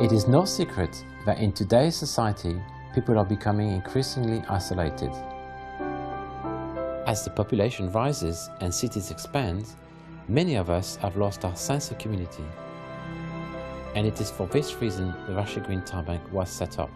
It is no secret that in today's society, people are becoming increasingly isolated. As the population rises and cities expand, many of us have lost our sense of community. And it is for this reason the Rushey Green Time Bank was set up.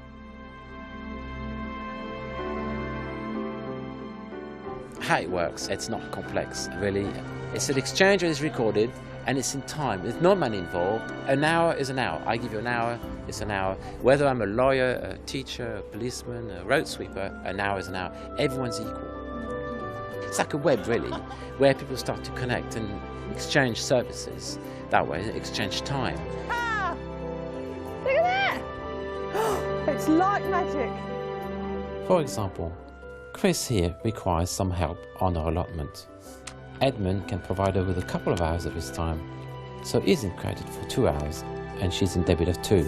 How it works, it's not complex, really. It's an exchange that is recorded and it's in time. There's no money involved. An hour is an hour. I give you an hour, it's an hour. Whether I'm a lawyer, a teacher, a policeman, a road sweeper, an hour is an hour. Everyone's equal. It's like a web, really, where people start to connect and exchange services. That way, exchange time. Ah! Look at that! It's like magic. For example, Chris here requires some help on our allotment. Edmund can provide her with a couple of hours of his time, so he's in credit for 2 hours and she's in debit of 2.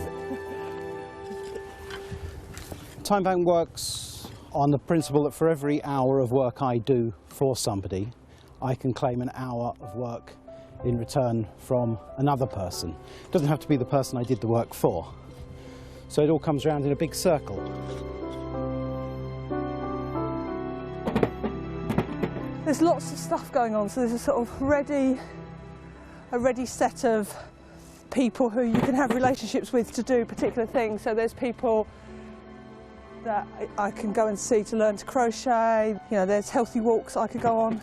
Time Bank works on the principle that for every hour of work I do for somebody, I can claim an hour of work in return from another person. It doesn't have to be the person I did the work for. So it all comes around in a big circle. There's lots of stuff going on, so there's a sort of ready set of people who you can have relationships with to do particular things. So there's people that I can go and see to learn to crochet. You know, there's healthy walks I could go on.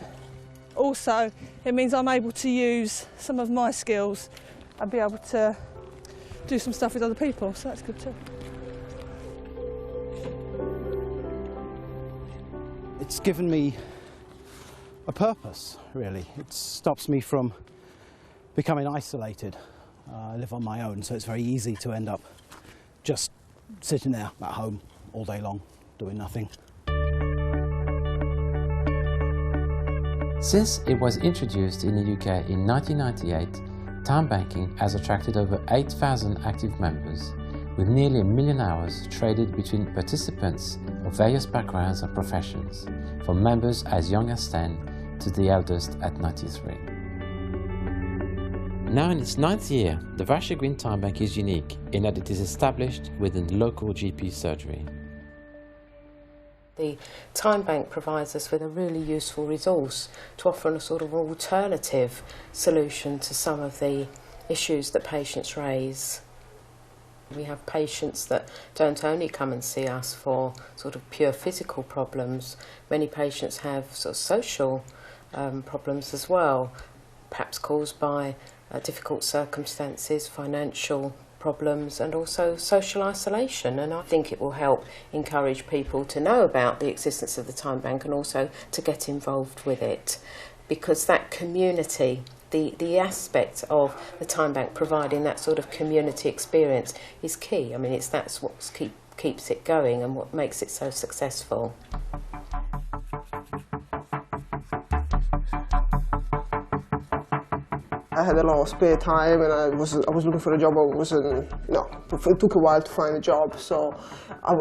Also, it means I'm able to use some of my skills and be able to do some stuff with other people, so that's good too. It's given me a purpose, really. It stops me from becoming isolated. I live on my own, so it's very easy to end up just sitting there at home all day long, doing nothing. Since it was introduced in the UK in 1998, time banking has attracted over 8,000 active members, with nearly 1 million hours traded between participants of various backgrounds and professions, from members as young as 10 to the eldest at 93. Now in its 9th year, the Rushey Green Time Bank is unique in that it is established within local GP surgery. The Time Bank provides us with a really useful resource to offer a sort of alternative solution to some of the issues that patients raise. We have patients that don't only come and see us for sort of pure physical problems. Many patients have sort of social problems as well, perhaps caused by difficult circumstances, financial problems and also social isolation, and I think it will help encourage people to know about the existence of the Time Bank and also to get involved with it, because that community, the aspect of the Time Bank providing that sort of community experience is key. I mean, that's what keeps it going and what makes it so successful. I had a lot of spare time and I was looking for a job. It took a while to find a job, so I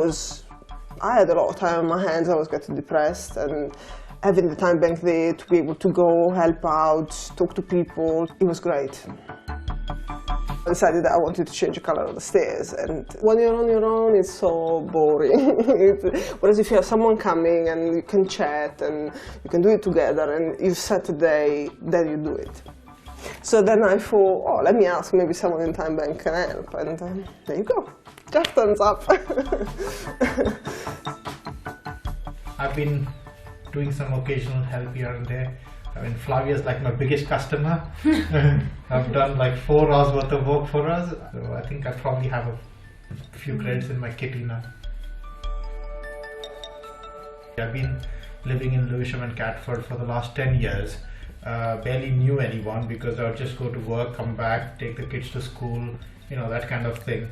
had a lot of time on my hands. I was getting depressed, and having the Time Bank there to be able to go, help out, talk to people, it was great. I decided that I wanted to change the colour of the stairs, and when you're on your own it's so boring. Whereas if you have someone coming and you can chat and you can do it together and you set a day, then you do it. So then I thought, oh, let me ask, maybe someone in Time Bank can help, and there you go. Jeff turns up. I've been doing some occasional help here and there. I mean, Flavia's like my biggest customer. I've done like 4 hours worth of work for us, so I think I probably have a few credits in my kitty now. I've been living in Lewisham and Catford for the last 10 years. Barely knew anyone because I would just go to work, come back, take the kids to school, you know, that kind of thing.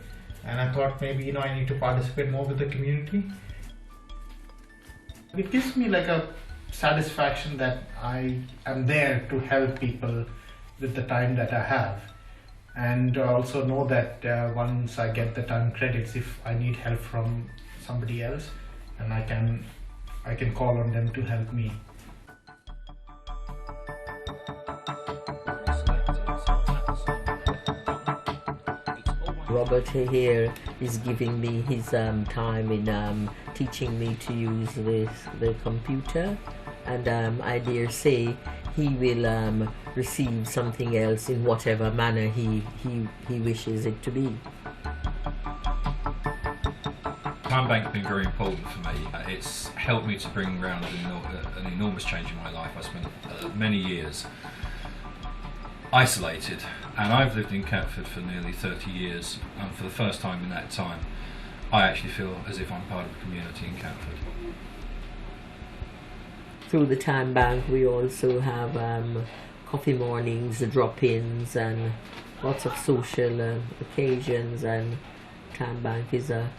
And I thought maybe, you know, I need to participate more with the community. It gives me like a satisfaction that I am there to help people with the time that I have. And also know that once I get the time credits, if I need help from somebody else, and I can call on them to help me. Robert here is giving me his time in teaching me to use the computer, and I dare say he will receive something else in whatever manner he wishes it to be. Time Bank's been very important for me. It's helped me to bring around an enormous change in my life. I spent many years isolated, and I've lived in Catford for nearly 30 years, and for the first time in that time I actually feel as if I'm part of the community in Catford. Through the Time Bank we also have coffee mornings, drop-ins, and lots of social occasions, and Time Bank is a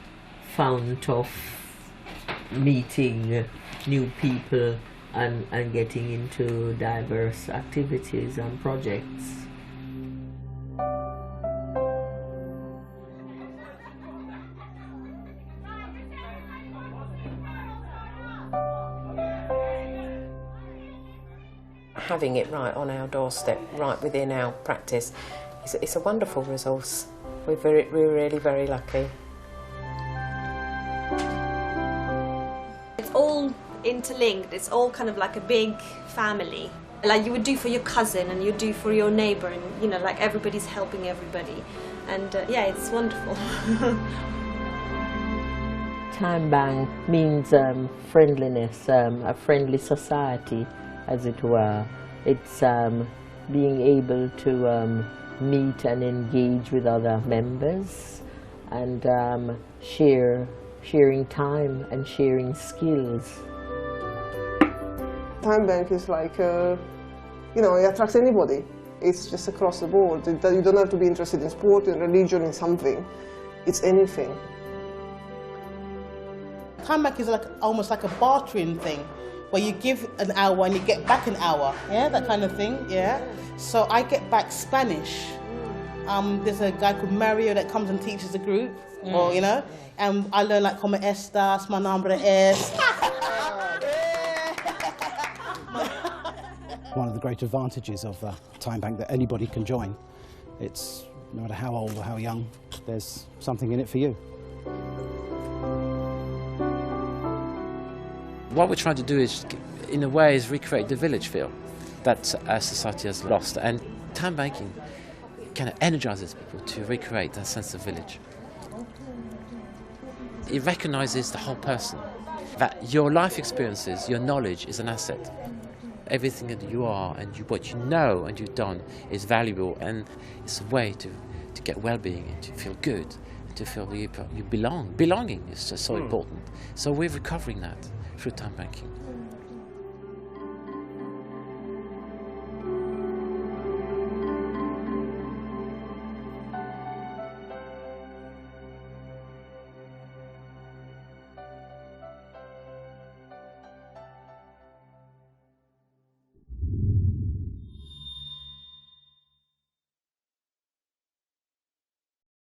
fount of meeting new people and getting into diverse activities and projects. Having it right on our doorstep, right within our practice, it's a wonderful resource. We're really very lucky. It's all interlinked, it's all kind of like a big family. Like you would do for your cousin and you do for your neighbour, and you know, like everybody's helping everybody. And yeah, it's wonderful. Time Bank means friendliness, a friendly society, as it were. It's being able to meet and engage with other members, and sharing time and sharing skills. Time Bank is like, you know, it attracts anybody. It's just across the board. You don't have to be interested in sport, in religion, in something. It's anything. Time Bank is like almost like a bartering thing, where you give an hour and you get back an hour, yeah, that kind of thing, yeah. So I get back Spanish. There's a guy called Mario that comes and teaches the group, or you know, and I learn like como estas, mi nombre es. One of the great advantages of Time Bank that anybody can join. It's no matter how old or how young, there's something in it for you. What we're trying to do is, in a way, is recreate the village feel that our society has lost, and time banking kind of energizes people to recreate that sense of village. It recognizes the whole person, that your life experiences, your knowledge is an asset. Everything that you are and what you know and you've done is valuable, and it's a way to get well-being and to feel good, and to feel you belong. Belonging is just so important. So we're recovering that through time banking.